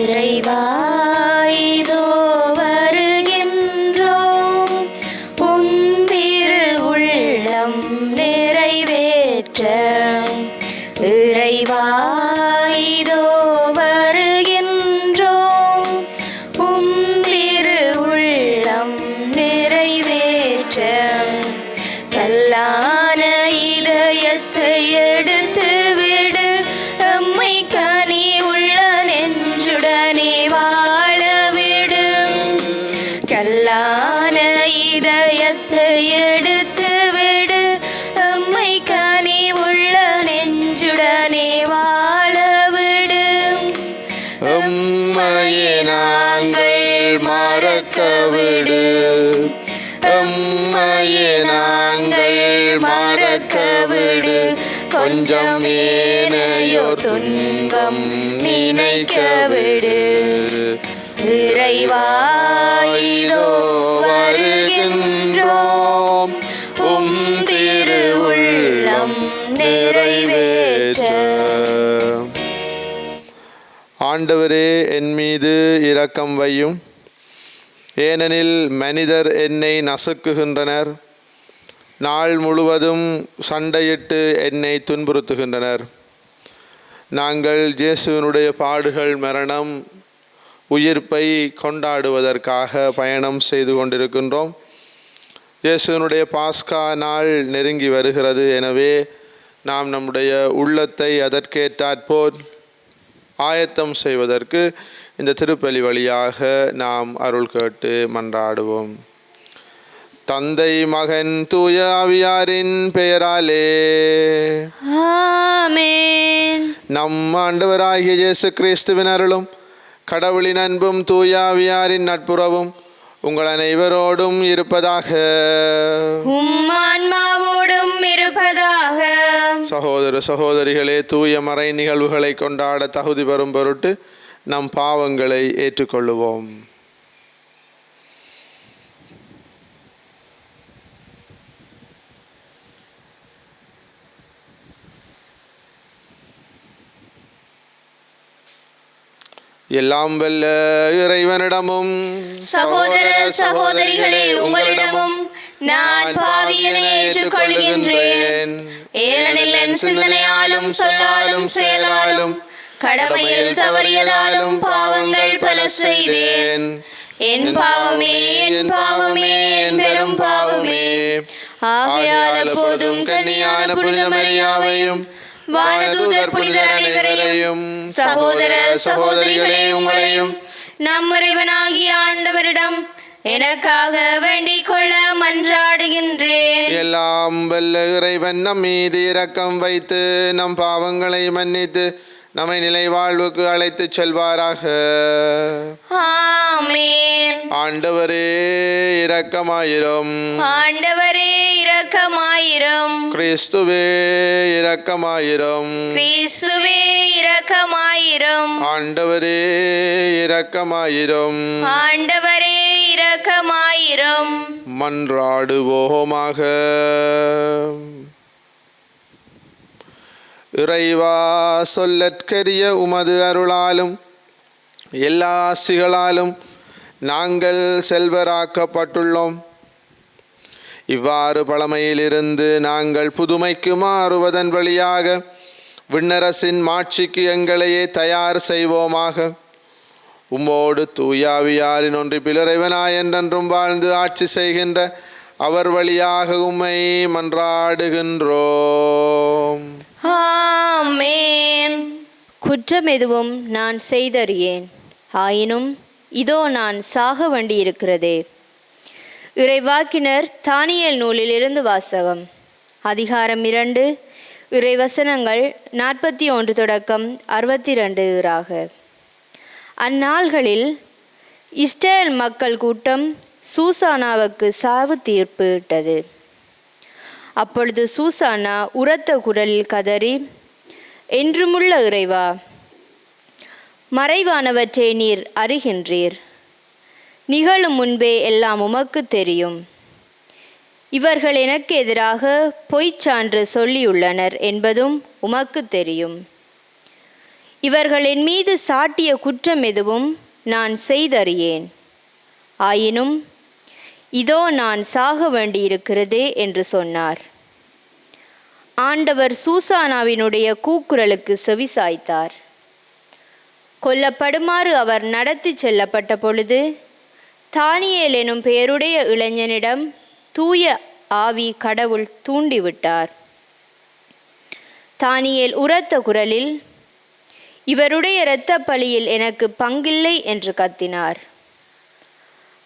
இறைவா இதோ வருகின்றோம், உம் திரு உள்ளம் நிறைவேற்ற. இறைவா இதோ வருகின்றோம், உம் திரு உள்ளம் நிறைவேற்ற. கல்லான இதயத்தை எடுத்து விடு, எம்மை கனி உள்ள நெஞ்சுடனே வாழ விடு. கல்லான இதயத்தை எடுத்து விடு, எம்மை கனி உள்ள நெஞ்சுடனே வாழ விடு. எம்மையே நாங்கள் மறக்க விடு, எம்மையே நாங்கள் மறக்க விடு. கொஞ்சம் ஏனையோ துன்பம் நினைக்க விடு. இறைவா இதோ வருகின்றோம், உம் திரு உள்ளம் நிறைவேற்ற. ஆண்டவரே, என் மீது இரக்கம் வையும், ஏனெனில் மனிதர் என்னை நசுக்குகின்றனர். நாள் முழுவதும் சண்டையிட்டு என்னை துன்புறுத்துகின்றனர். நாங்கள் இயேசுவினுடைய பாடுகள், மரணம், உயிர்ப்பை கொண்டாடுவதற்காக பயணம் செய்து கொண்டிருக்கின்றோம். இயேசுவினுடைய பாஸ்கா நாள் நெருங்கி வருகிறது. எனவே நாம் நம்முடைய உள்ளத்தை அதற்கேற்றாற்போல் ஆயத்தம் செய்வதற்கு இந்த திருப்பலி வழியாக நாம் அருள் கேட்டு மன்றாடுவோம். தந்தை, மகன், தூய ஆவியாரின் பெயராலே ஆமென். நம் ஆண்டவராகிய இயேசு கிறிஸ்துவின் அருளும் கடவுளின் அன்பும் தூய ஆவியாரின் நட்புறவும் உங்கள் அனைவரோடும் இருப்பதாக. உம் ஆன்மாவோடும் இருப்பதாக. சகோதர சகோதரிகளே, தூய மறை நிகழ்வுகளை கொண்டாட தகுதி பெறும் பொருட்டு நம் பாவங்களை ஏற்றுக்கொள்ளுவோம். எல்லாம் வல்ல இறைவனிடமும் சகோதர சகோதரிகளே, உங்களிடமும் நான் பாவியனை ஏற்றுக்கொள்கின்றேன். ஏனெனில் என் சிந்தனையாலும் சொல்லாலும் செயலாலும் கடமையில் தவறியதாலும் பாவங்கள் பல செய்தேன். என் பாவமே, என் பாவமே, என் பெரும் பாவமே. ஆகையால் எப்போதும் கன்னியான புனித மரியாவையும் வானதூதர் புனிதர் அனைவரையும், சகோதர சகோதரிகளே உங்களையும் நம் இறைவனாகிய ஆண்டவரிடம் எனக்காக வேண்டிக் கொள்ள மன்றாடுகின்றேன். எல்லாம் வல்ல இறைவன் நம் மீது இரக்கம் வைத்து நம் பாவங்களை மன்னித்து நம்மை நிலை வாழ்வுக்கு அழைத்து செல்வாராக. ஆமென். ஆண்டவரே இரக்கமாயிரும். ஆண்டவரே இரக்கமாயிரும். கிறிஸ்துவே இரக்கமாயிரும். கிறிஸ்துவே இரக்கமாயிரும். ஆண்டவரே இரக்கமாயிரும். ஆண்டவரே இரக்கமாயிரும். மன்றாடுவோமாக. இறைவா, சொல்லற்கரிய உமது அருளாலும் எல்லா ஆசிகளாலும் நாங்கள் செல்வராக்கப்பட்டுள்ளோம். இவ்வாறு பழமையிலிருந்து நாங்கள் புதுமைக்கு மாறுவதன் வழியாக விண்ணரசின் மாட்சிக்கு எங்களையே தயார் செய்வோமாக. உம்மோடு தூயாவியாரின் ஒன்றிப்பில் இறைவனாய் என்றென்றும் வாழ்ந்து ஆட்சி செய்கின்ற அவர் வழியாக உம்மை மன்றாடுகின்றோம். ஆமென். குற்றம் எதுவும் நான் செய்தறியேன், ஆயினும் இதோ நான் சாக வேண்டியிருக்கிறதே. இறைவாக்கினர் தானியேல் நூலிலிருந்து வாசகம். அதிகாரம் 2, இறைவசனங்கள் 41 தொடக்கம் 62 அந்நாள்களில் இஸ்ரேல் மக்கள் கூட்டம் சூசானாவுக்கு சாவு தீர்ப்பு இட்டது. அப்பொழுது சூசானா உரத்த குரலில் கதறி, என்றுமுள்ள இறைவா, மறைவானவற்றை நீர் அறிகின்றீர். நிகழும் முன்பே எல்லாம் உமக்கு தெரியும். இவர்கள் எனக்கு எதிராக பொய்ச்சான்று சொல்லியுள்ளனர் என்பதும் உமக்கு தெரியும். இவர்கள் என் மீது சாட்டிய குற்றம் எதுவும் நான் செய்தறியேன். ஆயினும் இதோ நான் சாக வேண்டியிருக்கிறதே என்று சொன்னார். ஆண்டவர் சூசானாவினுடைய கூக்குரலுக்கு செவிசாய்த்தார். கொல்லப்படுமாறு அவர் நடத்தி செல்லப்பட்ட பொழுது தானியேல் எனும் பெயருடைய இளைஞனிடம் தூய ஆவி கடவுள் தூண்டிவிட்டார். தானியேல் உரத்த குரலில், இவருடைய இரத்த பலியில் எனக்கு பங்கில்லை என்று கத்தினார்.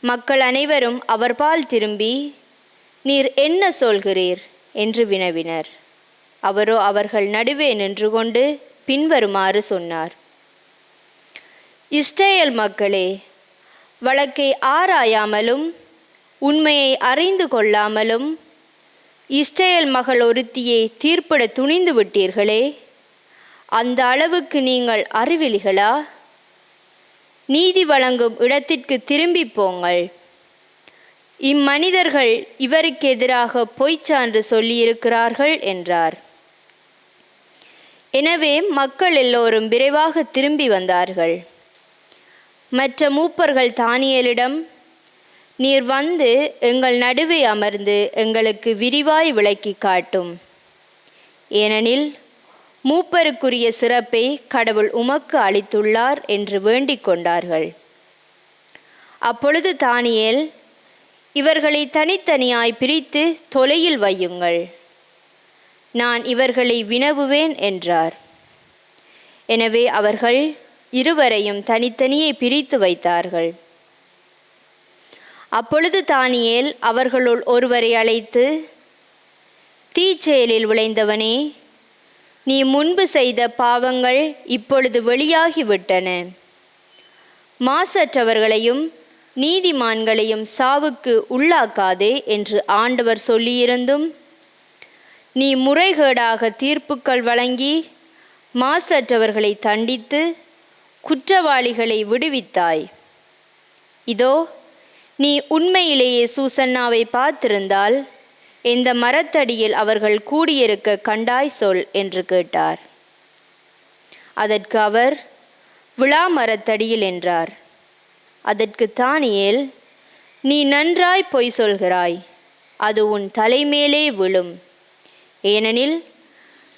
மக்கள் அனைவரும் அவர்பால் திரும்பி, நீர் என்ன சொல்கிறீர் என்று வினவினர். அவரோ அவர்கள் நடுவே நின்று கொண்டு பின்வருமாறு சொன்னார். இஸ்ரேல் மக்களே, வழக்கை ஆராயாமலும் உண்மையை அறிந்து கொள்ளாமலும் இஸ்ரேல் மகள் ஒருத்தியை தீர்ப்பிட துணிந்து விட்டீர்களே, அந்த அளவுக்கு நீங்கள் அறிவிலிகளா? நீதி வழங்கும் இடத்திற்கு திரும்பி போங்கள். இம்மனிதர்கள் இவருக்கு எதிராக பொய்ச்சான்று சொல்லியிருக்கிறார்கள் என்றார். எனவே மக்கள் எல்லோரும் விரைவாக திரும்பி வந்தார்கள். மற்ற மூப்பர்கள் தானியேலிடம், நீர் வந்து எங்கள் நடுவே அமர்ந்து எங்களுக்கு விரிவாய் விளக்கி காட்டும். ஏனெனில் மூப்பருக்குரிய சிறப்பை கடவுள் உமக்கு அளித்துள்ளார் என்று வேண்டிக் கொண்டார்கள். அப்பொழுது தானியேல், இவர்களை தனித்தனியாய் பிரித்து தொலையில் வையுங்கள், நான் இவர்களை வினவுவேன் என்றார். எனவே அவர்கள் இருவரையும் தனித்தனியே பிரித்து வைத்தார்கள். அப்பொழுது தானியேல் அவர்களுள் ஒருவரை அழைத்து, தீச்செயலில் விளைந்தவனே, நீ முன்பு செய்த பாவங்கள் இப்பொழுது வெளியாகிவிட்டன. மாசற்றவர்களையும் நீதிமான்களையும் சாவுக்கு உள்ளாக்காதே என்று ஆண்டவர் சொல்லியிருந்தும் நீ முறைகேடாக தீர்ப்புக்கள் வழங்கி மாசற்றவர்களை தண்டித்து குற்றவாளிகளை விடுவித்தாய். இதோ நீ உண்மையிலேயே சூசன்னாவை பார்த்திருந்தால் இந்த மரத்தடியில் அவர்கள் கூடியிருக்க கண்டாய் சொல் என்று கேட்டார். அதற்கு அவர், விழா மரத்தடியில் என்றார். அதற்கு தானியேல், நீ நன்றாய் பொய் சொல்கிறாய், அது உன் தலைமேலே விழும். ஏனெனில்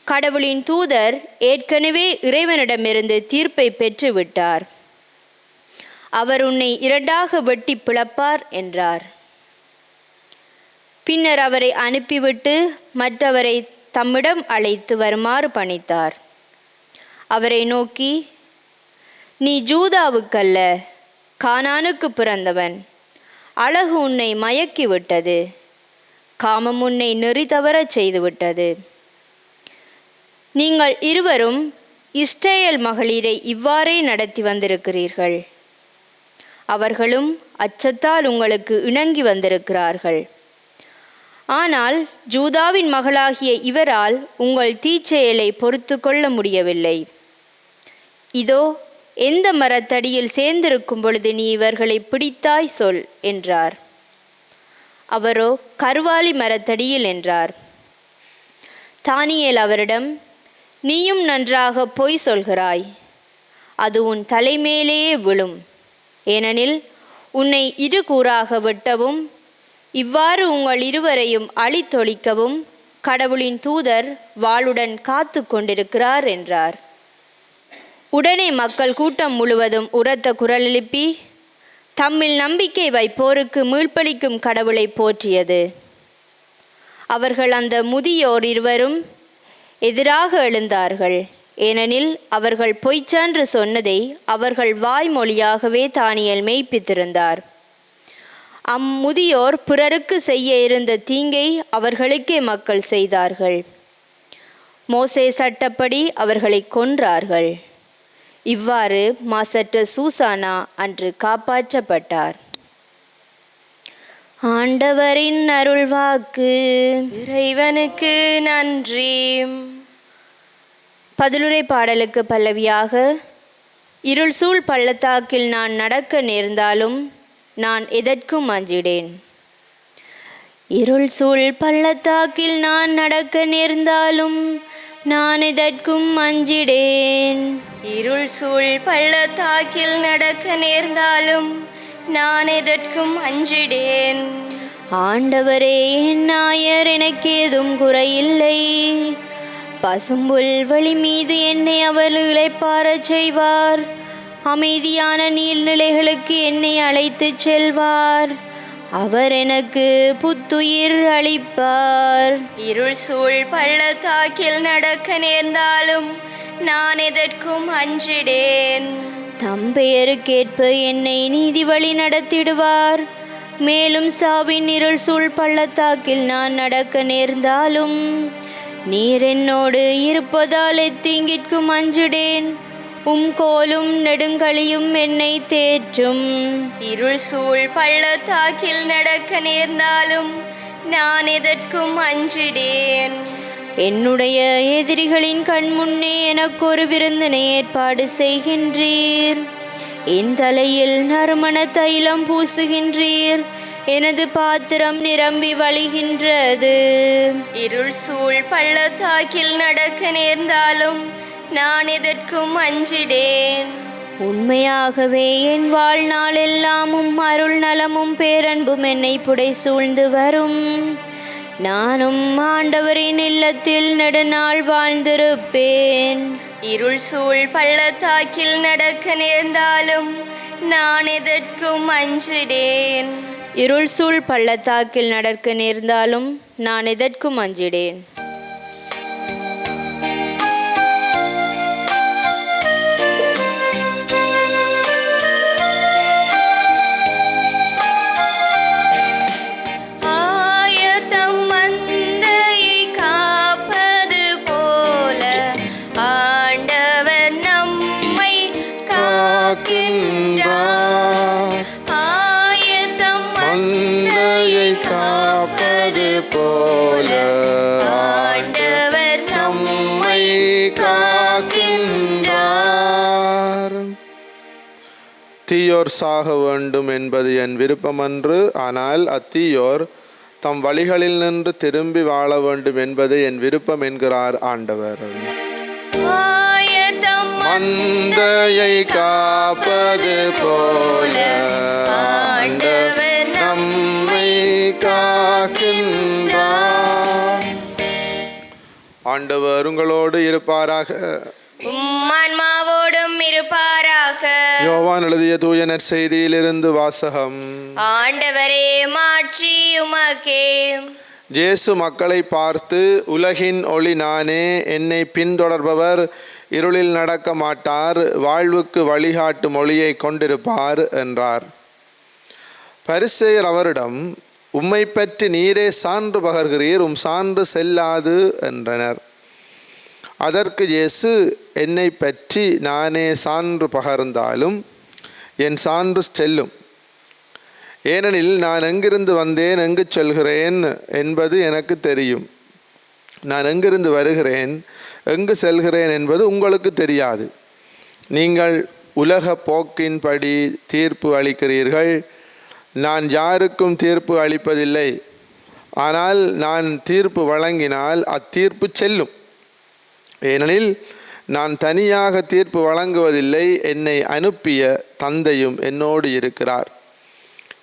கடவுளின் தூதர் ஏற்கனவே இறைவனிடமிருந்து தீர்ப்பை பெற்றுவிட்டார். அவர் உன்னை இரண்டாக வெட்டி பிளப்பார் என்றார். பின்னர் அவரை அனுப்பிவிட்டு மற்றவரை தம்மிடம் அழைத்து வருமாறு பணித்தார். அவரை நோக்கி, நீ ஜூதாவுக்கல்ல கானானுக்கு பிறந்தவன். அழகு உன்னை மயக்கிவிட்டது, காமம் உன்னை நெறி தவறச் செய்துவிட்டது. நீங்கள் இருவரும் இஸ்ரேல் மகளிரை இவ்வாறே நடத்தி வந்திருக்கிறீர்கள். அவர்களும் அச்சத்தால் உங்களுக்கு இணங்கி வந்திருக்கிறார்கள். ஆனால் ஜூதாவின் மகளாகிய இவரால் உங்கள் தீச்செயலை பொறுத்து கொள்ள முடியவில்லை. இதோ எந்த மரத்தடியில் சேர்ந்திருக்கும் பொழுது நீ இவர்களை பிடித்தாய் சொல் என்றார். அவரோ கருவாலி மரத்தடியில் என்றார். தானியேல் அவரிடம், நீயும் நன்றாக பொய் சொல்கிறாய், அது உன் தலைமேலேயே விழும். ஏனெனில் உன்னை இருகூறாக வெட்டவும் இவ்வாறு உங்கள் இருவரையும் அழித்தொழிக்கவும் கடவுளின் தூதர் வாளுடன் காத்து கொண்டிருக்கிறார் என்றார். உடனே மக்கள் கூட்டம் முழுவதும் உரத்த குரல் எழுப்பி தம்மில் நம்பிக்கை வைப்போருக்கு மீள்பளிக்கும் கடவுளை போற்றியது. அவர்கள் அந்த முதியோர் இருவரும் எதிராக எழுந்தார்கள். ஏனெனில் அவர்கள் பொய்ச்சான்று சொன்னதை அவர்கள் வாய்மொழியாகவே தானியேல் மெய்ப்பித்திருந்தார். அம்முதியோர் பிறருக்கு செய்ய இருந்த தீங்கை அவர்களுக்கே மக்கள் செய்தார்கள். மோசே சட்டப்படி அவர்களை கொன்றார்கள். இவ்வாறு மாசற்ற சூசானா அன்று காப்பாற்றப்பட்டார். ஆண்டவரின் அருள்வாக்கு. இறைவனுக்கு நன்றி. பதிலுரை பாடலுக்கு பல்லவியாக, இருள் சூழ் பள்ளத்தாக்கில் நான் நடக்க நேர்ந்தாலும் நான் எதற்கும் அஞ்சிடேன். இருள் சூழ் பள்ளத்தாக்கில் நான் நடக்க நேர்ந்தாலும் நான் எதற்கும் அஞ்சிடேன். இருள் சூழ் பள்ளத்தாக்கில் நடக்க நேர்ந்தாலும் நான் எதற்கும் அஞ்சிடேன். ஆண்டவரே என் நாயர், எனக்கு ஏதும் குறையில்லை. பசும்புல் வழி மீது என்னை அவர் இளைப்பாறச் செய்வார். அமைதியான நீர்நிலைகளுக்கு என்னை அழைத்துச் செல்வார். அவர் எனக்கு புத்துயிர் அளிப்பார். இருள் சூழ் பள்ளத்தாக்கில் நடக்க நேர்ந்தாலும் நான் எதற்கும் அஞ்சிடேன். தம் பெயருக்கேற்ப என்னை நீதி வழி நடத்திடுவார். மேலும் சாவின் இருள் சூழ் பள்ளத்தாக்கில் நான் நடக்க நேர்ந்தாலும் நீர் என்னோடு இருப்பதால் எத்தீங்கிற்கும் அஞ்சிடேன். கோலும் நெடுங்கலியும் என்னை தேற்றும். இருள் சூழ் பள்ளத்தாக்கில் நடக்க நேர்ந்தாலும் நான் எதற்கும் அஞ்சிடேன். என்னுடைய எதிரிகளின் கண் முன்னே எனக்கு ஒரு விருந்தினை ஏற்பாடு செய்கின்றீர். என் தலையில் நறுமண தைலம் பூசுகின்றீர். எனது பாத்திரம் நிரம்பி வழிகின்றது. இருள் சூழ் பள்ளத்தாக்கில் நடக்க நேர்ந்தாலும் நான் எதற்கும் அஞ்சிடேன். உண்மையாகவே என் வாழ்நாள் எல்லாமும் அருள் நலமும் பேரன்பும் என்னை புடை சூழ்ந்து வரும். நானும் ஆண்டவரின் இல்லத்தில் நெடுநாள் வாழ்ந்திருப்பேன். இருள் சூழ் பள்ளத்தாக்கில் நடக்க நேர்ந்தாலும் நான் எதற்கும் அஞ்சிடேன். இருள் சூழ் பள்ளத்தாக்கில் நடக்க நேர்ந்தாலும் நான் எதற்கும் அஞ்சிடேன். காப்பது போல ஆண்டவர் நம்மை காக்கின்றார். தீயோர் சாக வேண்டும் என்பது என் விருப்பமன்று, ஆனால் அத்தீயோர் தம் வழிகளில் நின்று திரும்பி வாழ வேண்டும் என்பது என் விருப்பம் என்கிறார் ஆண்டவர். மந்தையை காப்பது போல ஆண்டவர் நம்மை காக்கின்றார். ஆண்டவர் உங்களோடு இருப்பாராக. ஆன்மாவோடும் இருப்பாராக. யோவான் எழுதிய தூய நற்செய்தியிலிருந்து வாசகம். ஆண்டவரே, மாட்சி உமக்கே. இயேசு மக்களை பார்த்து, உலகின் ஒளி நானே. என்னை பின்தொடர்பவர் இருளில் நடக்க மாட்டார், வாழ்வுக்கு வழிகாட்டும் ஒளியை கொண்டிருப்பார் என்றார். பரிசேயர் அவரிடம், உம்மை பற்றி நீரே சான்று பகர்கிறீர், சான்று செல்லாது என்றனர். அதற்கு இயேசு, என்னை பற்றி நானே சான்று பகர்ந்தாலும் என் சான்று செல்லும். ஏனெனில் நான் எங்கிருந்து வந்தேன், எங்கு செல்கிறேன் என்பது எனக்கு தெரியும். நான் எங்கிருந்து வருகிறேன், எங்கு செல்கிறேன் என்பது உங்களுக்கு தெரியாது. நீங்கள் உலக போக்கின்படி தீர்ப்பு அளிக்கிறீர்கள். நான் யாருக்கும் தீர்ப்பு அளிப்பதில்லை. ஆனால் நான் தீர்ப்பு வழங்கினால் அத்தீர்ப்பு செல்லும். ஏனெனில் நான் தனியாக தீர்ப்பு வழங்குவதில்லை, என்னை அனுப்பிய தந்தையும் என்னோடு இருக்கிறார்.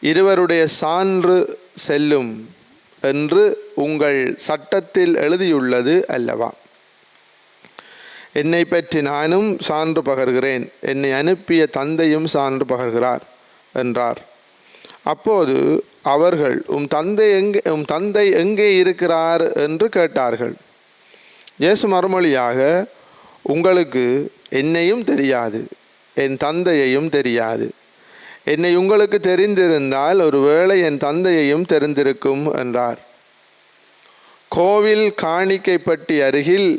இருவருடைய சான்று செல்லும் என்று உங்கள் சட்டத்தில் எழுதியுள்ளது அல்லவா? என்னை பற்றி நானும் சான்று பகர்கிறேன், என்னை அனுப்பிய தந்தையும் சான்று பகர்கிறார் என்றார். அப்போது அவர்கள், உம் தந்தை எங்கே இருக்கிறார் என்று கேட்டார்கள். இயேசு மறுமொழியாக, உங்களுக்கு என்னையும் தெரியாது, என் தந்தையையும் தெரியாது. என்னை உங்களுக்கு தெரிந்திருந்தால் ஒருவேளை என் தந்தையையும் தெரிந்திருக்கும் என்றார். கோவில் காணிக்கைப்பட்டி அருகில்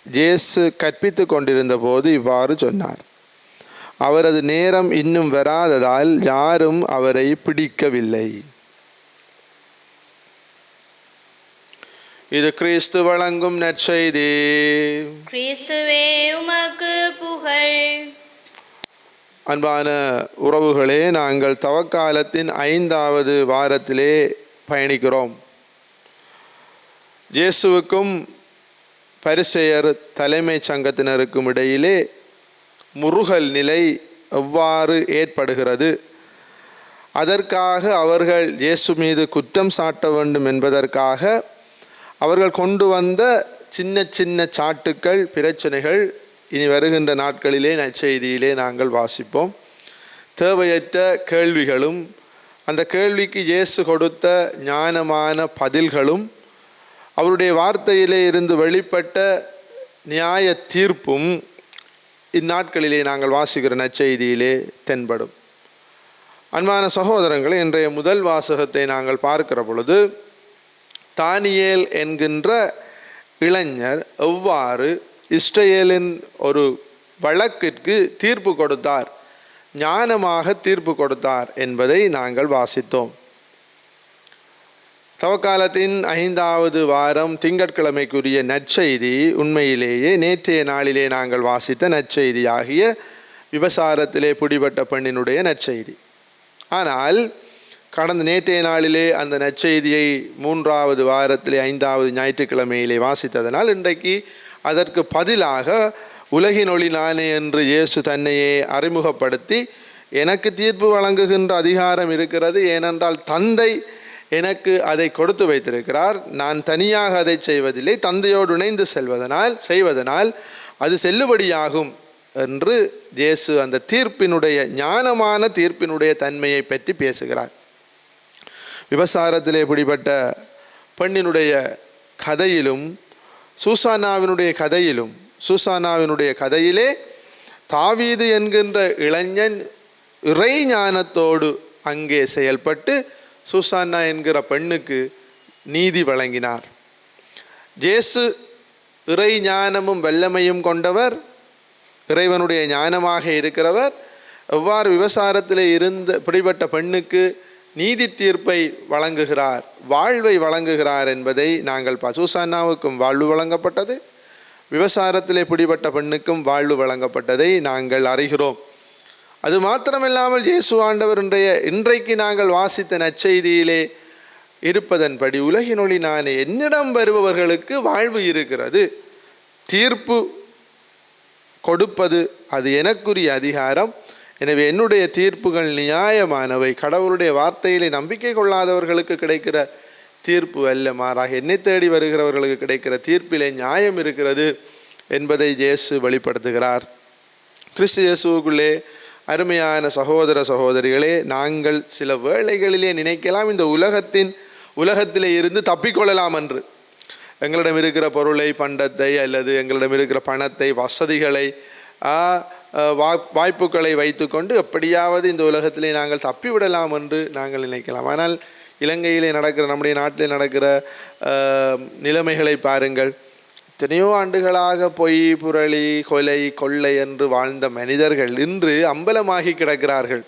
இயேசு கற்பித்து கொண்டிருந்த போது இவ்வாறு சொன்னார். அவரது நேரம் இன்னும் வராததால் யாரும் அவரை பிடிக்கவில்லை. இது கிறிஸ்து வழங்கும் நற்செய்தி. கிறிஸ்துவே உமக்கு புகழ். அன்பான உறவுகளே, நாங்கள் தவக்காலத்தின் 5வது வாரத்திலே பயணிக்கிறோம். இயேசுவுக்கும் பரிசேயர் தலைமைச் சங்கத்தினருக்கும் இடையிலே முறுகல் நிலை எவ்வாறு ஏற்படுகிறது, அதற்காக அவர்கள் இயேசு மீது குற்றம் சாட்ட வேண்டும் என்பதற்காக அவர்கள் கொண்டு வந்த சின்ன சின்ன சாட்டுக்கள், பிரச்சனைகள் இனி வருகின்ற நாட்களிலே நற்செய்தியிலே நாங்கள் வாசிப்போம். தேவையற்ற கேள்விகளும் அந்த கேள்விக்கு இயேசு கொடுத்த ஞானமான பதில்களும் அவருடைய வார்த்தையிலே இருந்து வெளிப்பட்ட நியாய தீர்ப்பும் இந்நாட்களிலே நாங்கள் வாசிக்கிற நற்செய்தியிலே தென்படும். அன்பான சகோதரங்களே, இன்றைய முதல் வாசகத்தை நாங்கள் பார்க்கிற பொழுது தானியேல் என்கின்ற இளைஞர் எவ்வாறு இஸ்ரவேலின் ஒரு வழக்கிற்கு தீர்ப்பு கொடுத்தார், ஞானமாக தீர்ப்பு கொடுத்தார் என்பதை நாங்கள் வாசித்தோம். தவக்காலத்தின் 5வது வாரம் திங்கட்கிழமைக்குரிய நற்செய்தி உண்மையிலேயே நேற்றைய நாளிலே நாங்கள் வாசித்த நற்செய்தி ஆகிய விபசாரத்திலே பிடிபட்ட பெண்ணினுடைய நற்செய்தி. ஆனால் கடந்த நேற்றைய நாளிலே அந்த நற்செய்தியை 3வது வாரத்திலே 5வது ஞாயிற்றுக்கிழமையிலே வாசித்ததனால் இன்றைக்கு அதற்கு பதிலாக உலகின் ஒளி நானே என்று இயேசு தன்னையே அறிமுகப்படுத்தி, எனக்கு தீர்ப்பு வழங்குகின்ற அதிகாரம் இருக்கிறது, ஏனென்றால் தந்தை எனக்கு அதை கொடுத்து வைத்திருக்கிறார், நான் தனியாக அதை செய்வதில்லை, தந்தையோடு இணைந்து செய்வதனால் அது செல்லுபடியாகும் என்று இயேசு அந்த தீர்ப்பினுடைய ஞானமான தீர்ப்பினுடைய தன்மையை பற்றி பேசுகிறார். விபசாரத்திலே பிடிபட்ட பெண்ணினுடைய கதையிலும் சூசானாவினுடைய கதையிலே தாவீது என்கின்ற இளைஞன் இறை ஞானத்தோடு அங்கே செயல்பட்டு சூசானா என்கிற பெண்ணுக்கு நீதி வழங்கினார். இயேசு இறை ஞானமும் வல்லமையும் கொண்டவர், இறைவனுடைய ஞானமாக இருக்கிறவர். எவ்வாறு விபசாரத்திலே பிடிபட்ட பெண்ணுக்கு நீதி தீர்ப்பை வழங்குகிறார், வாழ்வை வழங்குகிறார் என்பதை நாங்கள் சூசானாவுக்கும் வாழ்வு வழங்கப்பட்டது, விபசாரத்திலே பிடிபட்ட பெண்ணுக்கும் வாழ்வு வழங்கப்பட்டதை நாங்கள் அறிகிறோம். அது மாத்திரமில்லாமல் இயேசு ஆண்டவர் இன்றைக்கு நாங்கள் வாசித்த நற்செய்தியிலே இருப்பதன்படி உலகின் ஒளி நானே, என்னிடம் வருபவர்களுக்கு வாழ்வு இருக்கிறது, தீர்ப்பு கொடுப்பது அது எனக்குரிய அதிகாரம், எனவே என்னுடைய தீர்ப்புகள் நியாயமானவை, கடவுளுடைய வார்த்தையிலே நம்பிக்கை கொள்ளாதவர்களுக்கு கிடைக்கிற தீர்ப்பு அல்ல, மாறாக என்னை தேடி வருகிறவர்களுக்கு கிடைக்கிற தீர்ப்பிலே நியாயம் இருக்கிறது என்பதை இயேசு வெளிப்படுத்துகிறார். கிறிஸ்து இயேசுவுக்குள்ளே அருமையான சகோதர சகோதரிகளே, நாங்கள் சில வேளைகளிலே நினைக்கலாம் இந்த உலகத்திலே இருந்து தப்பிக்கொள்ளலாம் என்று. எங்களிடம் இருக்கிற பொருளை, பண்டத்தை அல்லது எங்களிடம் இருக்கிற பணத்தை, வசதிகளை, வாய்ப்புகளை வைத்துக்கொண்டு எப்படியாவது இந்த உலகத்திலே நாங்கள் தப்பிவிடலாம் என்று நாங்கள் நினைக்கலாம். ஆனால் இலங்கையிலே நடக்கிற, நம்முடைய நாட்டிலே நடக்கிற நிலைமைகளை பாருங்கள். எத்தனையோ ஆண்டுகளாக பொய், புரளி, கொலை, கொள்ளை என்று வாழ்ந்த மனிதர்கள் இன்று அம்பலமாகி கிடக்கிறார்கள்.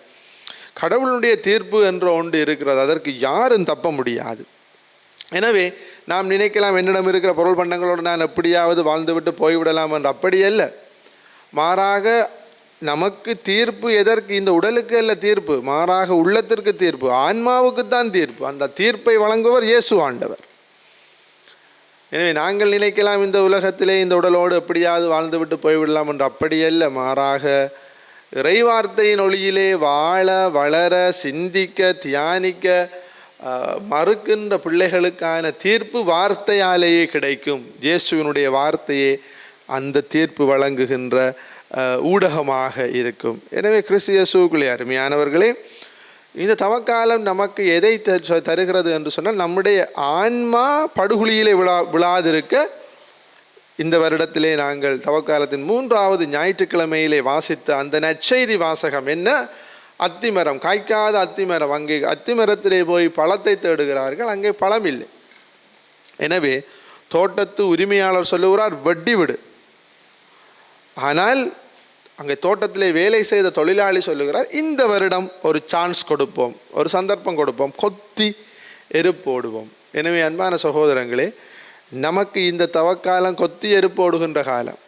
கடவுளுடைய தீர்ப்பு என்ற ஒன்று இருக்கிறது, அதற்கு யாரும் தப்ப முடியாது. எனவே நாம் நினைக்கலாம், என்னிடம் இருக்கிற பொருள் பண்டங்களோடு நான் எப்படியாவது வாழ்ந்துவிட்டு போய்விடலாம் என்று. அப்படியல்ல, மாறாக நமக்கு தீர்ப்பு எதற்கு? இந்த உடலுக்கு அல்ல தீர்ப்பு, மாறாக உள்ளத்திற்கு தீர்ப்பு, ஆன்மாவுக்குத்தான் தீர்ப்பு. அந்த தீர்ப்பை வழங்குவர் இயேசு ஆண்டவர். எனவே நாங்கள் நினைக்கலாம், இந்த உலகத்திலே இந்த உடலோடு எப்படியாவது வாழ்ந்துவிட்டு போய்விடலாம் என்று. அப்படியல்ல, மாறாக இறைவார்த்தையின் ஒளியிலே வாழ, வளர, சிந்திக்க, தியானிக்க மறுக்கின்ற பிள்ளைகளுக்கான தீர்ப்பு வார்த்தையாலேயே கிடைக்கும். இயேசுவினுடைய வார்த்தையே அந்த தீர்ப்பு வழங்குகின்ற ஊடகமாக இருக்கும். எனவே கிறிஸ்து இயேசுவுக்குள்ளே அருமையானவர்களே, இந்த தவக்காலம் நமக்கு எதை தருகிறது என்று சொன்னால், நம்முடைய ஆன்மா படுகுழியிலே விழாதிருக்க இந்த வருடத்திலே நாங்கள் தவக்காலத்தின் 3வது ஞாயிற்றுக்கிழமையிலே வாசித்த அந்த நற்செய்தி வாசகம் என்ன? அத்திமரம், காய்க்காத அத்திமரம். அங்கே அத்திமரத்திலே போய் பழத்தை தேடுகிறார்கள், அங்கே பழம் இல்லை. எனவே தோட்டத்து உரிமையாளர் சொல்லுகிறார், வெட்டி விடு. ஆனால் அங்கே தோட்டத்திலே வேலை செய்த தொழிலாளி சொல்லுகிறார், இந்த வருடம் ஒரு சான்ஸ் கொடுப்போம், ஒரு சந்தர்ப்பம் கொடுப்போம், கொத்தி எருப்போடுவோம். எனவே அன்பான சகோதரங்களே, நமக்கு இந்த தவக்காலம் கொத்தி எருப்போடுகின்ற காலம்.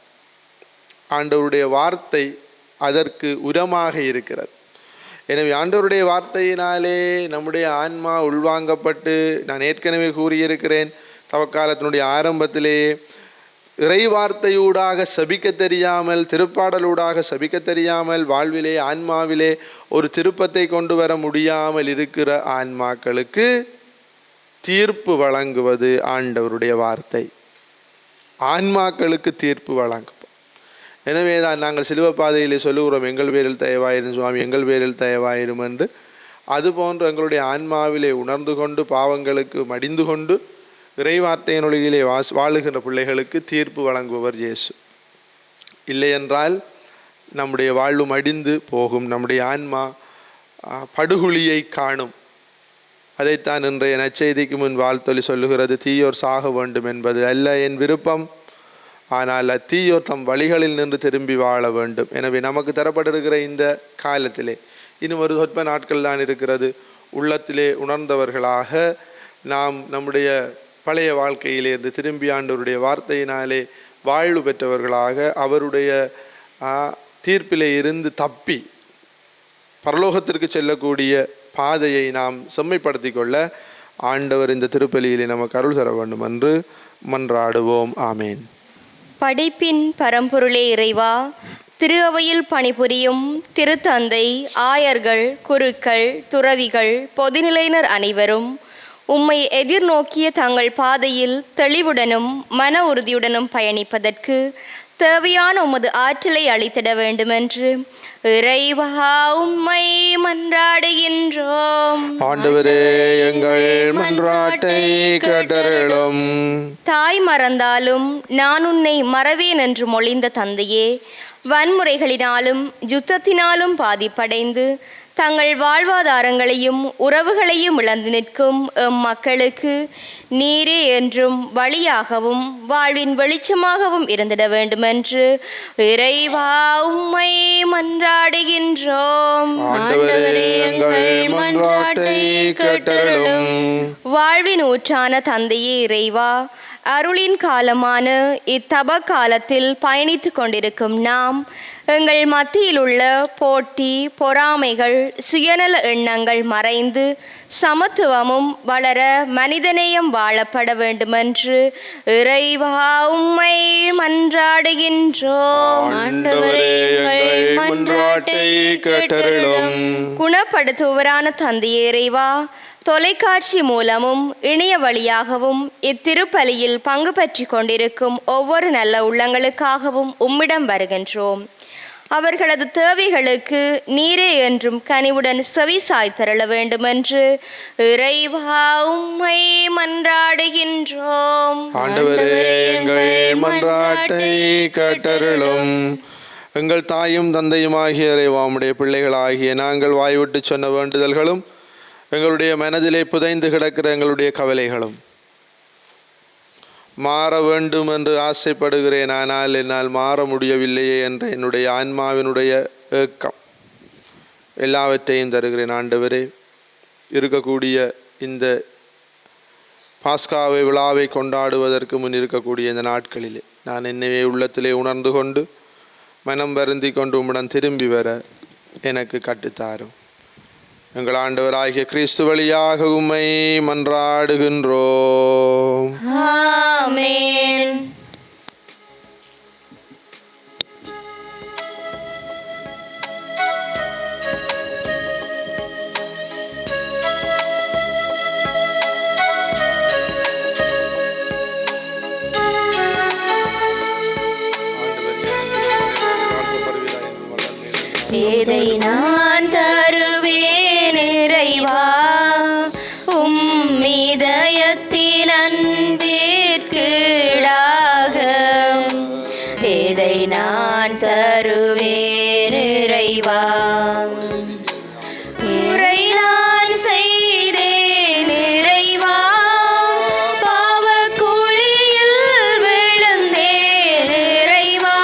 ஆண்டவருடைய வார்த்தை அதற்கு உரமாக இருக்கிறது. எனவே ஆண்டவருடைய வார்த்தையினாலே நம்முடைய ஆன்மா உள்வாங்கப்பட்டு, நான் ஏற்கனவே கூறியிருக்கிறேன், தவக்காலத்தினுடைய ஆரம்பத்திலே இறைவார்த்தையூடாக சபிக்க தெரியாமல், திருப்பாடலூடாக சபிக்க தெரியாமல், வாழ்விலே ஆன்மாவிலே ஒரு திருப்பத்தை கொண்டு வர முடியாமல் இருக்கிற ஆன்மாக்களுக்கு தீர்ப்பு வழங்குவது ஆண்டவருடைய வார்த்தை. ஆன்மாக்களுக்கு தீர்ப்பு வழங்கும். எனவே தான் நாங்கள் சிலுவை பாதையிலே சொல்லுகிறோம், எங்கள் பேரில் தயவாயிரும் சுவாமி, எங்கள் பேரில் தயவாயிரும் என்று. அதுபோன்று எங்களுடைய ஆன்மாவிலே உணர்ந்து கொண்டு பாவங்களுக்கு மடிந்து கொண்டு இறைவார்த்தையின் ஒளியிலே வாழுகின்ற பிள்ளைகளுக்கு தீர்ப்பு வழங்குபவர் இயேசு. இல்லையென்றால் நம்முடைய வாழ்வு மடிந்து போகும், நம்முடைய ஆன்மா படுகுழியை காணும். அதைத்தான் இன்றைய நற்செய்திக்கு முன் வாழ்த்தொலி சொல்லுகிறது, தீயோர் சாக வேண்டும் என்பது அல்ல என் விருப்பம், ஆனால் அத்தீயோர் தம் வழிகளில் நின்று திரும்பி வாழ வேண்டும். எனவே நமக்கு தரப்பட்டிருக்கிற இந்த காலத்திலே இன்னும் ஒரு சொற்ப நாட்கள் தான் இருக்கிறது. உள்ளத்திலே உணர்ந்தவர்களாக நாம் நம்முடைய பழைய வாழ்க்கையிலிருந்து திரும்பி ஆண்டவருடைய வார்த்தையினாலே வாழ்வு பெற்றவர்களாக அவருடைய தீர்ப்பிலே இருந்து தப்பி பரலோகத்திற்கு செல்லக்கூடிய பாதையை நாம் செம்மைப்படுத்தி கொள்ள ஆண்டவர் இந்த திருப்பலியிலே நமக்கு அருள் தர வேண்டும் என்று மன்றாடுவோம். ஆமேன். படைப்பின் பரம்பொருளே இறைவா, திரு அவையில் பணிபுரியும் திருத்தந்தை, ஆயர்கள், குருக்கள், துறவிகள், பொதுநிலையினர் அனைவரும் உம்மை எதிர்நோக்கிய தங்கள் பாதையில் தெளிவுடனும் மன உறுதியுடனும் பயணிப்பதற்கு தேவையான உமது ஆற்றலை அளித்திட வேண்டுமென்று இறைவா உம்மை மன்றாடுகின்றோம். ஆண்டவரே, எங்கள் மன்றாட்டை கேட்டருளும். தாய் மறந்தாலும் நான் உன்னை மறவேன் என்று மொழிந்த தந்தையே, வன்முறைகளினாலும் யுத்தத்தினாலும் பாதிப்படைந்து தங்கள் வாழ்வாதாரங்களையும் உறவுகளையும் இழந்து நிற்கும் மக்களுக்கு நீரே என்றும் வழியாகவும் வாழ்வின் வெளிச்சமாகவும் இருந்திட வேண்டுமென்று இறைவா உம்மை மன்றாடுகின்றோம். வாழ்வின் ஊற்றான தந்தையே இறைவா, அருளின் காலமான இத்தப காலத்தில் பயணித்து கொண்டிருக்கும் நாம் எங்கள் மத்தியில் உள்ள போட்டி, பொறாமைகள், சுயநல எண்ணங்கள் மறைந்து சமத்துவமும் வளர மனிதநேயம் வாழப்பட வேண்டுமென்று இறைவா உம்மை மன்றாடுகின்றோம். குணப்படுத்துவரான தந்தையே இறைவா, தொலைக்காட்சி மூலமும் இணைய வழியாகவும் இத்திருப்பலியில் பங்கு பெற்று கொண்டிருக்கும் ஒவ்வொரு நல்ல உள்ளங்களுக்காகவும் உம்மிடம் வருகின்றோம். அவர்களது தேவைகளுக்கு நீரே என்றும் கனிவுடன் செவி சாய்த்தருள வேண்டுமென்று இறைவா உம்மை மன்றாடுகின்றோம். எங்கள் தாயும் தந்தையுமாகிய இறைவா, உம்முடைய பிள்ளைகளாகிய நாங்கள் வாய்விட்டு சொன்ன வேண்டுதல்களும் எங்களுடைய மனதிலே புதைந்து கிடக்கிற எங்களுடைய கவலைகளும் மாற வேண்டும் என்று ஆசைப்படுகிறேன், ஆனால் என்னால் மாற முடியவில்லையே என்ற என்னுடைய ஆன்மாவினுடைய ஏக்கம் எல்லாவற்றையும் தருகிறேன். ஆண்டவரே, இருக்கக்கூடிய இந்த பாஸ்காவை விழாவை கொண்டாடுவதற்கு முன் இருக்கக்கூடிய இந்த நாட்களிலே நான் என்னையே உள்ளத்திலே உணர்ந்து கொண்டு மனம் வருந்தி கொண்டு உம்மிடம் திரும்பி வர எனக்கு கட்டுத்தாரும். எங்கள் ஆண்டவராகிய கிறிஸ்து வழியாக உம்மை மன்றாடுகின்றோம். ஆமென். இதை நான் தருவேன் இறைவா, உம் இதயத்தின் அன்பிற்கீடாக. இதை நான் தருவேன் இறைவா. உரை நான் செய்தேன் இறைவா, பாவக்குழியில் விழுந்தேன் இறைவா.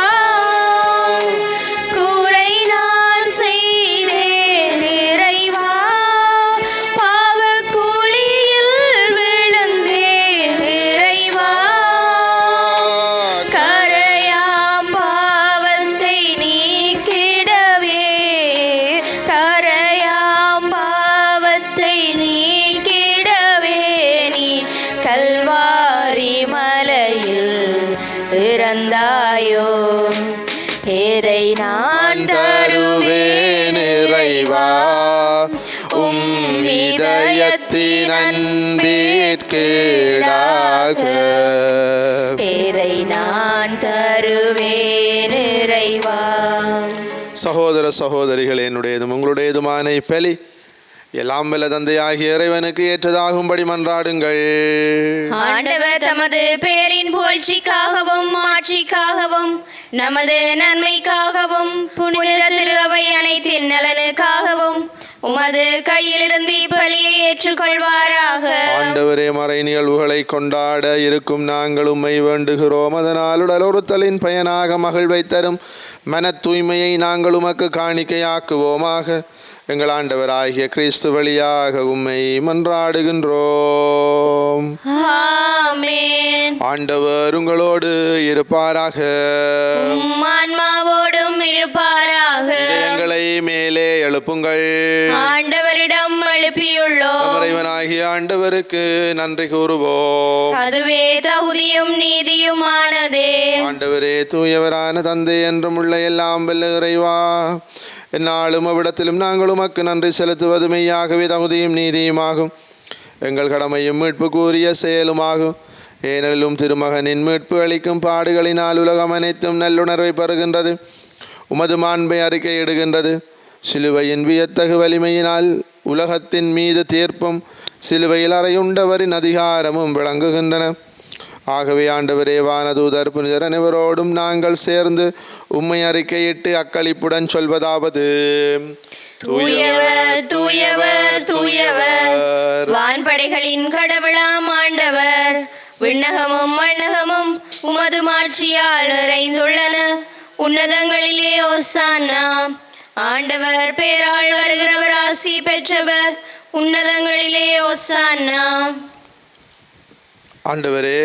குறை நான் செய்தேன் இறைவா, பாவக்குழியில் விழுந்தேன் இறைவா. கரையாம் பாவத்தை நீக்கிடவே இதயத்தின் அன்பிற்கீடாக பேரை நான் தருவேன் இறைவா. சகோதர சகோதரிகளே, என்னுடையதும் உங்களுடையதுமான இப்பலி எல்லாம் வல்ல தந்தையாகிய இறைவனுக்கு ஏற்றதாகும்படி மன்றாடுங்கள். ஆண்டவர் தமது பேரின் புகழ்ச்சிக்காகவும் ஆட்சிக்காகவும் நமது நன்மைக்காகவும் புனித திரு அவை அனைத்தின் நலனுக்காகவும் உமது கையிலிருந்து இப்பலியை ஏற்றுக்கொள்வாராக. ஆண்டவரே, மறை நிகழ்வுகளை கொண்டாட இருக்கும் நாங்கள் உம்மை வேண்டுகிறோம். அதனால் உடலொருத்தலின் பயனாக மகிழ்வை தரும் மன தூய்மையை நாங்கள் உமக்கு காணிக்கையாக்குவோமாக. எங்கள் ஆண்டவராகிய கிறிஸ்து வழியாக உம்மை மன்றாடுகின்றோம். ஆமென். ஆண்டவர் உங்களோடு இருப்பாராக. உம் ஆன்மாவோடும் இருப்பாராக. இதயங்களை மேலே எழுப்புங்கள். ஆண்டவரிடம் எழுப்பியுள்ளோம். இறைவனாகிய ஆண்டவருக்கு நன்றி கூறுவோம். அதுவே தகுதியும் நீதியுமானதே. ஆண்டவரே, தூயவரான தந்தை என்றும் உள்ள எல்லாம் வல்ல இறைவா, எந்நாளும் அவ்விடத்திலும் நாங்கள் உமக்கு நன்றி செலுத்துவது மெய்யாகவே தகுதியும் நீதியுமாகும், எங்கள் கடமையும் மீட்பு கூறிய செயலுமாகும். ஏனெனிலும் திருமகனின் மீட்பு அளிக்கும் பாடுகளினால் உலகம் அனைத்தும் நல்லுணர்வை பெறுகின்றது, உமது மாண்பை அறிக்கையிடுகின்றது. சிலுவையின் வியத்தகு வலிமையினால் உலகத்தின் மீது தீர்ப்பும் சிலுவையில் அறையுண்டவரின் அதிகாரமும் விளங்குகின்றன. ஆகவே ஆண்டவரே, வானதூதர் புனிதர் அனைவரோடும் நாங்கள் சேர்ந்து உம்மை அறிக்கையிட்டு அக்களிப்புடன் சொல்வதாவது: தூயவர் தூயவர் தூயவர், வான்படைகளின் கடவுளாம் ஆண்டவர். விண்ணகமும் மண்ணகமும் உமது மாட்சியால் நிறைந்துள்ளன. உன்னதங்களிலே ஓசானா. ஆண்டவர் பேரால் வருகிறவர் ஆசி பெற்றவர். உன்னதங்களிலே ஓசானா. ஆண்டவரே,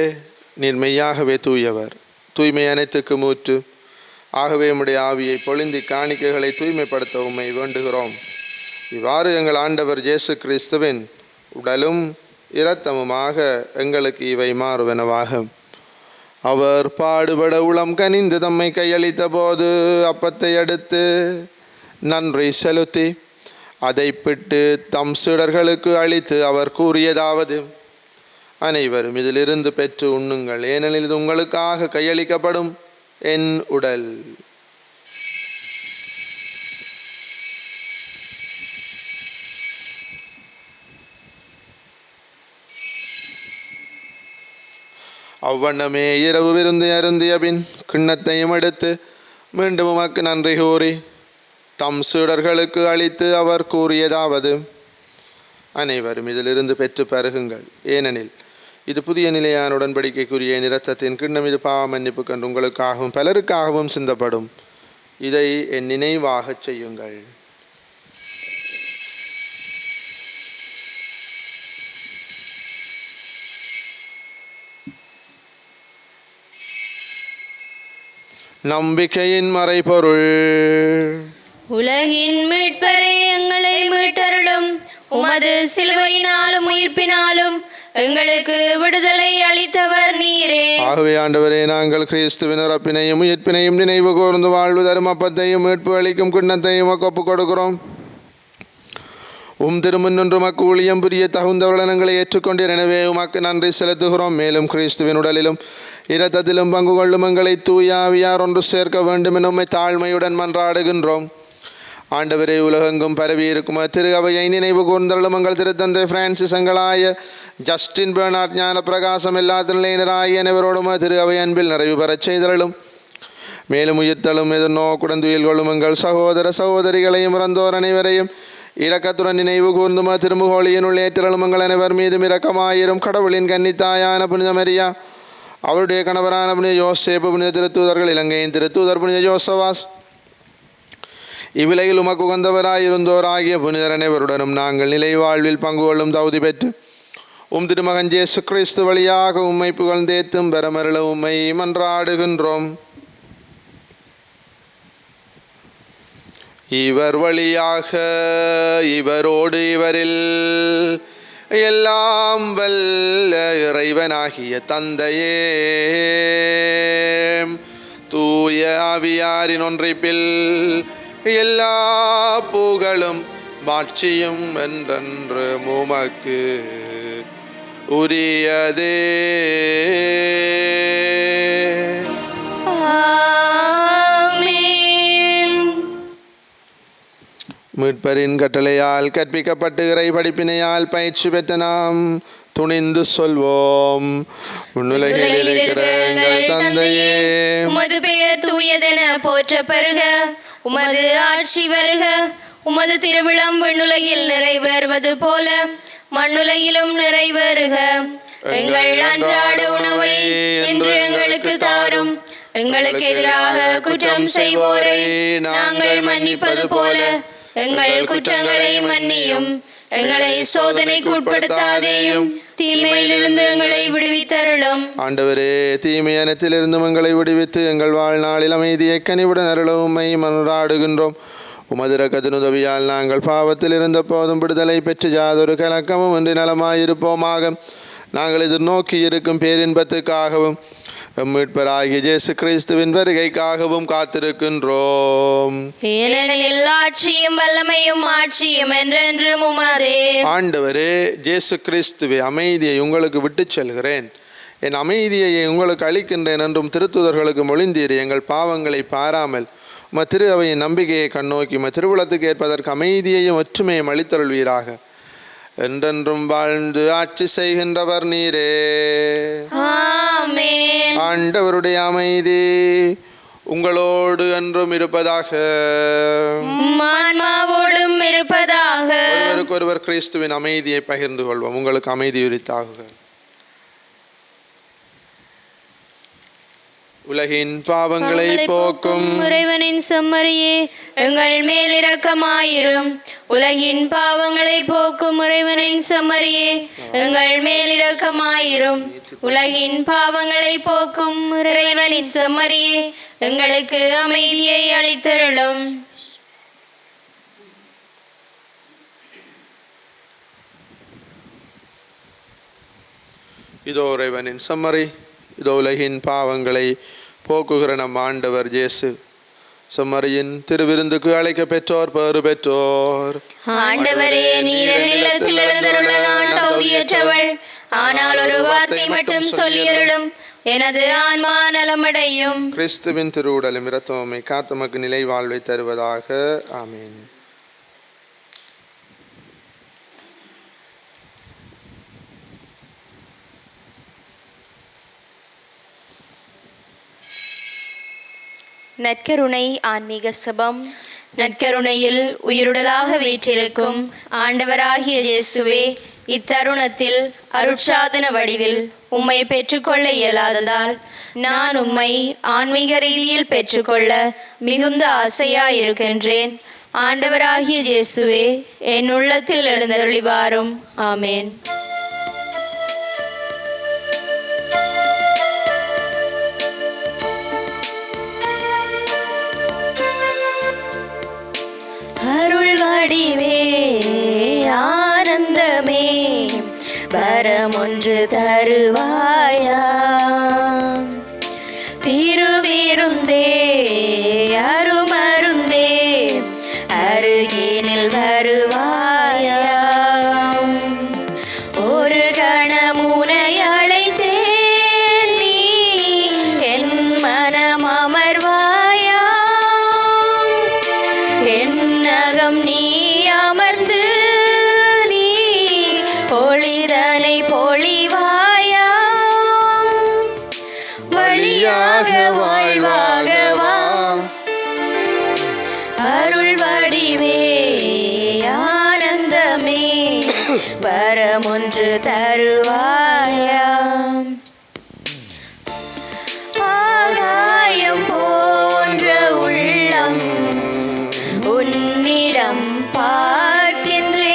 நீர் மெய்யாகவே தூயவர், தூய்மை அனைத்துக்கு மூற்று. ஆகவே உம்முடைய ஆவியை பொழிந்தி காணிக்கைகளை தூய்மைப்படுத்த உம்மை வேண்டுகிறோம். இவ்வாறு எங்கள் ஆண்டவர் இயேசு கிறிஸ்துவின் உடலும் இரத்தமுமாக எங்களுக்கு இவை மாறுவனவாக. அவர் பாடுபட உளம் கனிந்து தம்மை கையளித்த போது அப்பத்தை அடுத்து நன்றி செலுத்தி அதை பிட்டு தம் சீடர்களுக்கு அளித்து அவர் கூறியதாவது: அனைவரும் இதிலிருந்து பெற்று உண்ணுங்கள், ஏனெனில் இது உங்களுக்காக கையளிக்கப்படும் என் உடல். அவ்வண்ணமே இரவு விருந்து அருந்திய பின் கிண்ணத்தையும் எடுத்து மீண்டும் உமக்கு நன்றி கூறி தம் சீடர்களுக்கு அளித்து அவர் கூறியதாவது: அனைவரும் இதிலிருந்து பெற்று பருகுங்கள், ஏனெனில் இது புதிய நிலையான உடன்படிக்கைக்குரிய இரத்தத்தின் கிண்ணம். இது பாவ மன்னிப்பு கண்டு உங்களுக்காகவும் பலருக்காகவும் சிந்தப்படும். இதை என் நினைவாகச் செய்யுங்கள். நம்பிக்கையின் மறைபொருள். உலகின் மீட்பரே, எங்களை மீட்டருளும். உமது சிலுவையினாலும் உயிர்ப்பினாலும் எங்களுக்கு விடுதலை அளித்தவர் நீரே. ஆகவே ஆண்டவரே, நாங்கள் கிறிஸ்துவின் இறப்பினையும் உயிர்ப்பினையும் நினைவு கூர்ந்து வாழ்வு தரும் அப்பத்தையும் மீட்பு அளிக்கும் கிண்ணத்தையும் ஒப்புக் கொடுக்கிறோம். திருமுன்னின்று உமக்கு ஊழியம் புரிய தகுந்த வளனங்களை ஏற்றுக்கொண்டீர். எனவே உமக்கு நன்றி செலுத்துகிறோம். மேலும் கிறிஸ்துவின் உடலிலும் இரத்தத்திலும் பங்கு கொள்ளும் எங்களை தூய ஆவியார் ஒன்று சேர்க்க வேண்டும் என உம்மை தாழ்மையுடன் மன்றாடுகின்றோம். ஆண்டவரே, உலகெங்கும் பரவி இருக்கும் திரு அவையை நினைவு கூர்ந்தருளும். எங்கள் திருத்தந்தை பிரான்சிஸ், எங்களாய ஜஸ்டின் பெர்னார்ட், ஞான பிரகாசம், எல்லா நிலையினராகிய அனைவரோடும் திரு அவை அன்பில் நிறைவு பெறச் செய்தருளும். மேலும் உயிர்த்தலும் எதிர்நோக்குடன் துயில் கொள்ளும் எங்கள் சகோதர சகோதரிகளையும் இறந்தோர் அனைவரையும் இரக்கத்துடன் நினைவு கூர்ந்தும் திருமுகோழியினுள் ஏற்றலும் எங்கள் அனைவர் மீதும் இரக்கமாயிரும். கடவுளின் கன்னித்தாயான புனித மரியா, அவருடைய கணவரான புனித யோசேப்பு, புனித திருத்தூதர்கள், இலங்கையின் திருத்தூதர் புனித யோசவாஸ், இவ்விலையில் உமக்கு உகந்தவராயிருந்தோர் ஆகிய புனிதர் அனைவருடனும் நாங்கள் நிலை வாழ்வில் பங்கு கொள்ளும் தகுதி பெற்று திருமகன் இயேசு கிறிஸ்து வழியாக உம்மை புகழ்ந்தேத்தும் பெறமருள உம்மை மன்றாடுகின்றோம். இவர் வழியாக இவரோடு இவரில் எல்லாம் வல்ல இறைவனாகிய தந்தையே, தூய ஆவியாரின் ஒன்றிப்பில் எல்லா புகழும் மாட்சியும் என்றென்று உமக்கு உரியதே. ஆமென். மீட்பரின் கட்டளையால் கற்பிக்கப்பட்டு இறை படிப்பினையால் பயிற்சி பெற்ற நாம் துணிந்து சொல்வோம். உன்னுலகில் இருக்கிற எங்கள் தந்தையே, உமது பெயர் தூயதென போற்ற பெறுக. உமது ஆட்சி வருக. உமது திருவிழம் விண்ணுலகில் நிறைவேறுவது போல மண்ணுலகிலும் நிறைவேறுக. எங்கள் அன்றாட உணவை இன்று எங்களுக்கு தாரும். எங்களுக்கு எதிராக குற்றம் செய்வோரை நாங்கள் மன்னிப்பது போல எங்கள் குற்றங்களை மன்னியும். எங்களை சோதனைக்கு உட்படுத்தாதேயும், தீமையிலிருந்து எங்களை விடுவித்தருளும். ஆண்டவரே, தீமை அனைத்திலிருந்து எங்களை விடுவித்து எங்கள் வாழ்நாளில் அமைதியை கனிவுடன் அருளவும் உம்மை மன்றாடுகின்றோம். உமது இரக்கத்தின் உதவியால் நாங்கள் பாவத்தில் இருந்த போதும் விடுதலை பெற்று யாதொரு கலக்கமும் இன்றி நலமாயிருப்போமாக. நாங்கள் எதிர்நோக்கி இருக்கும் பேரின்பத்துக்காகவும் மீட்பராகிய இயேசு கிறிஸ்துவின் வருகைக்காகவும் காத்திருக்கின்றோம். ஏனெனில் ஆட்சியும் வல்லமையும் ஆட்சியும் என்றென்றும் உமதே. ஆண்டவரே இயேசு கிறிஸ்துவே, அமைதியை உங்களுக்கு விட்டுச் செல்கிறேன், என் அமைதியை உங்களுக்கு அளிக்கின்றேன் என்றும் திருத்துதர்களுக்கு மொழிந்தீர். எங்கள் பாவங்களை பாராமல் திரு அவையின் நம்பிக்கையை கண்ணோக்கி திருவுளத்துக்கு ஏற்பதற்கு அமைதியையும் ஒற்றுமையும் அளித்தருள்வீராக. என்றென்றும் வாழ்ந்து ஆட்சி செய்கின்றவர் நீரே. ஆமென். ஆண்டவருடைய அமைதி உங்களோடு என்றும் இருப்பதாக. ஆன்மாவோடும் இருப்பதாக. ஒருவருக்கொருவர் கிறிஸ்துவின் அமைதியை பகிர்ந்து கொள்வோம். உங்களுக்கு அமைதி உரித்தாகுக. உலகின் பாவங்களை போக்கும் இறைவனின் செம்மறியே, எங்கள் மேல் இரக்கமாயிரும். உலகின் பாவங்களை போக்கும் இறைவனின் செம்மறியே, எங்கள் மேல் இரக்கமாயிரும். உலகின் பாவங்களை போக்கும் இறைவனின் செம்மறியே, எங்களுக்கு அமைதியை அளித்தருளும். இதோ இறைவனின் செம்மறி, இதோ உலகின் பாவங்களை போக்குகிற நம் ஆண்டவர் இயேசு. செம்மறியின் திருவிருந்துக்கு அழைக்க பெற்றோர் பேறு பெற்றோர். ஆண்டவரே, நீர் என் இல்லத்தில் எழுந்தருள நான் தகுதியற்றவள். ஆனால் ஒரு வார்த்தை மட்டும் சொல்லியருளும், எனது ஆன்மா நலமடையும். கிறிஸ்துவின் திருவுடலும் இரத்தமுமே காத்தமக்கு நிலை வாழ்வை தருவதாக. ஆமீன். நற்கருணை ஆன்மீக சபம். நற்கருணையில் உயிருடலாக வீற்றிருக்கும் ஆண்டவராகிய இயேசுவே, இத்தருணத்தில் அருட்சாதன வடிவில் உம்மை பெற்றுக்கொள்ள இயலாததால் நான் உம்மை ஆன்மீக ரீதியில் பெற்றுக்கொள்ள மிகுந்த ஆசையாயிருக்கின்றேன். ஆண்டவராகிய இயேசுவே, என் உள்ளத்தில் எழுந்தருளி வாரும். ஆமேன். வடிவே ஆனந்தமே, வரமொன்று தருவாயா. திருவிருந்தே அருமருந்தே, அருகினில் வருவாயா. ஒரு கணமுனை அழைத்தேன், நீ என் மனம் அமர்வாயா. என்னகம் நீ அமர்ந்து நீ பொழிதனை பொழிவாயா. வழியாக வாழ்வாகவா, அருள் வடிவே ஆனந்தமே, வரமொன்று தருவாயா. ஆகாயம் போன்ற உள்ளம் உன்னிடம் பார்க்கின்றேன்.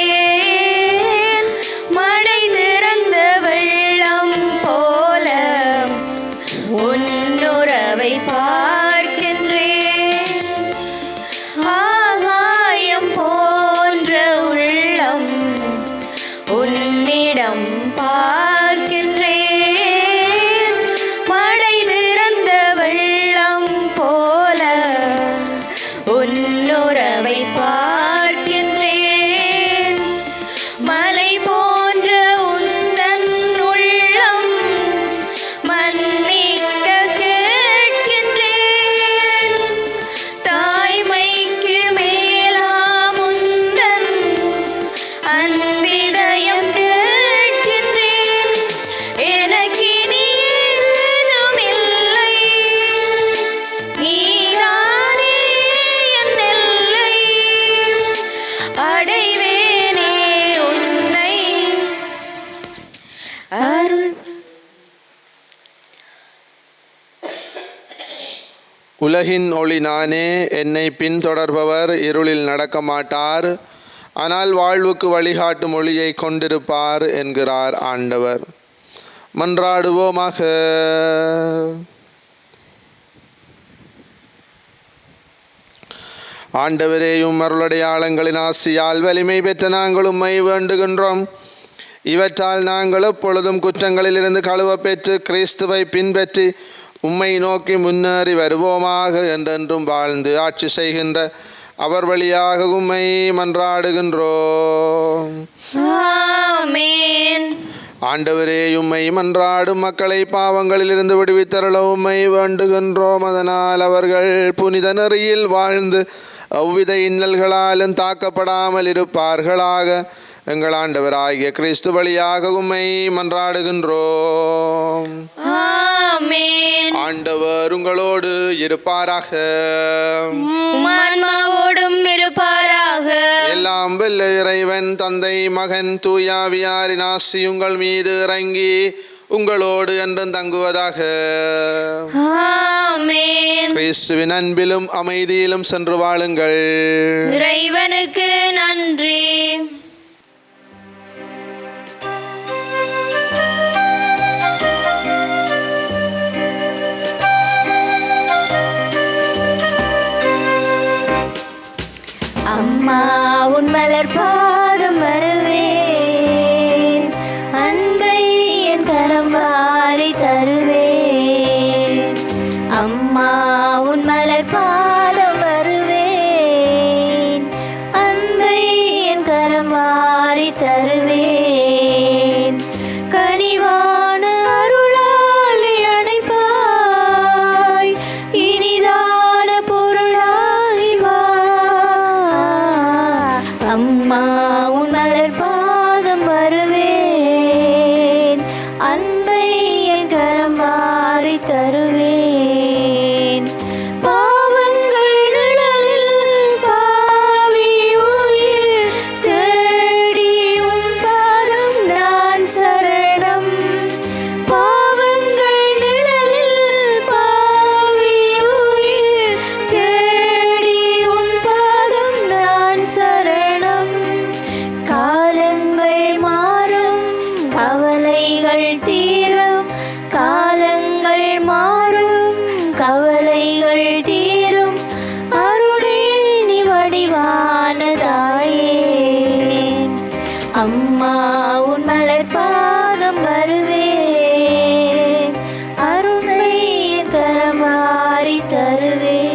மழை திறந்த வெள்ளம் போல உன்னுறவை பார்க்கின்றேன். ஆகாயம் போன்ற உள்ளம் உன்னிடம் பார்க்கின்றேன். மழை திறந்த வெள்ளம் போல உன்னுறவை பார்க்கின்றேன். அடைவேனே உன்னை அருள். உலகின் ஒளி நானே, என்னை பின்தொடர்பவர் இருளில் நடக்க மாட்டார், ஆனால் வாழ்வுக்கு வழிகாட்டும் ஒளியை கொண்டிருப்பார் என்கிறார் ஆண்டவர். மன்றாடுவோமாக. ஆண்டவரேயும் அருளடையாளங்களின் ஆசியால் வலிமை பெற்ற நாங்கள் உம்மை வேண்டுகின்றோம். இவற்றால் நாங்கள் எப்பொழுதும் குற்றங்களிலிருந்து கழுவ பெற்று கிறிஸ்துவை பின்பற்றி உம்மை நோக்கி முன்னேறி வருவோமாக. என்றென்றும் வாழ்ந்து ஆட்சி செய்கின்ற அவர் வழியாக உம்மை மன்றாடுகின்றோம். ஆமென். ஆண்டவரே, உம்மை மன்றாடும் மக்களை பாவங்களிலிருந்து விடுவித்தருள உம்மை வேண்டுகின்றோம். அதனால் அவர்கள் புனித நெறியில் வாழ்ந்து அவ்வித இன்னல்களாலும் தாக்கப்படாமல் இருப்பார்களாக. எங்கள் ஆண்டவராகிய கிறிஸ்து வழியாக உம்மை மன்றாடுகின்றோம். ஆமென். ஆண்டவர் உங்களோடு இருப்பாராக. உம் ஆன்மாவோடும் இருப்பாராக. எல்லாம் வல்ல இறைவன் தந்தை மகன் தூயாவியாரின் ஆசி உங்கள் மீது இறங்கி உங்களோடு என்றும் தங்குவதாக. ஆமென். கிறிஸ்துவின் அன்பிலும் அமைதியிலும் சென்று வாழுங்கள். இறைவனுக்கு நன்றி. அம்மா உன் மலர் பாதம் வருவேன், அன்பை என் கரம் வாரி தருவேன். அம்மா உன் மலர் பாதம் வருவேன், அன்பை என் கரம் வாரி தருவேன். கனிவான அருளாலே அணைப்பாய், இனிதான பொருளாய் வா. அம்மா உன் மலர் பாதம் வருவேன், அன்பை என் கரம் வாரி தருவேன். பாவங்கள் நிழலில் பாவி உயிர் தேடி உன் பாதம் நான் சரணம். பாவங்கள் நிழலில் பாவி உயிர் தேடி உன் பாதம் நான் சரணம். காலங்கள் மாறும் கவலைகள் தீரும், காலங்கள் மாறும் கவலைகள் தீரும். அருளே நீ வடிவானதாயே. அம்மா உன் மலர் பாதம் வருவேன், அருளை என் கரம் வாரி தருவேன்.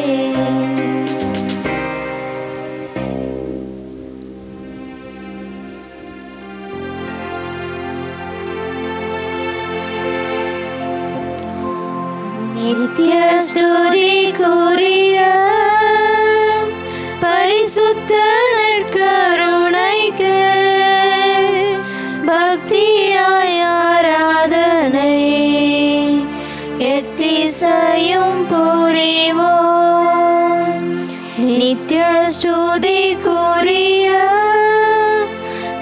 நித்ய ஸ்துதிக்குரிய பரிசுத்த நற்கருணைக்கு பக்தியாய் ஆராதனை எத்திசையும் புரிவோம். நித்ய ஸ்துதிக்குரிய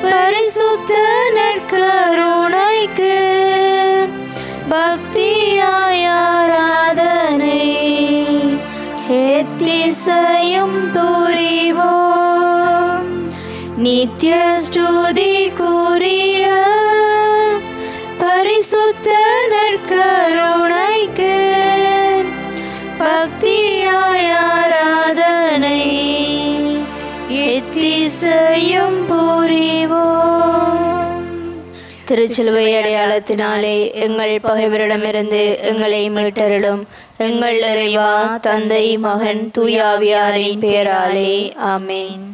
பரிசுத்த நற்கருணைக்கு பக்தியாய் ஆராதனை எத்திசையும் புரிவோம். நித்ய ஸ்துதிக்குரிய பரிசுத்த நற்கருணைக்கு பக்தியாய் ஆராதனை எத்திசையும் புரிவோம். திருச்சிலுவை அடையாளத்தினாலே எங்கள் பகைவரிடமிருந்து எங்களை மீட்டருளும். எங்கள் இறைவா, தந்தை மகன் தூயாவியாரின் பெயராலே ஆமென்.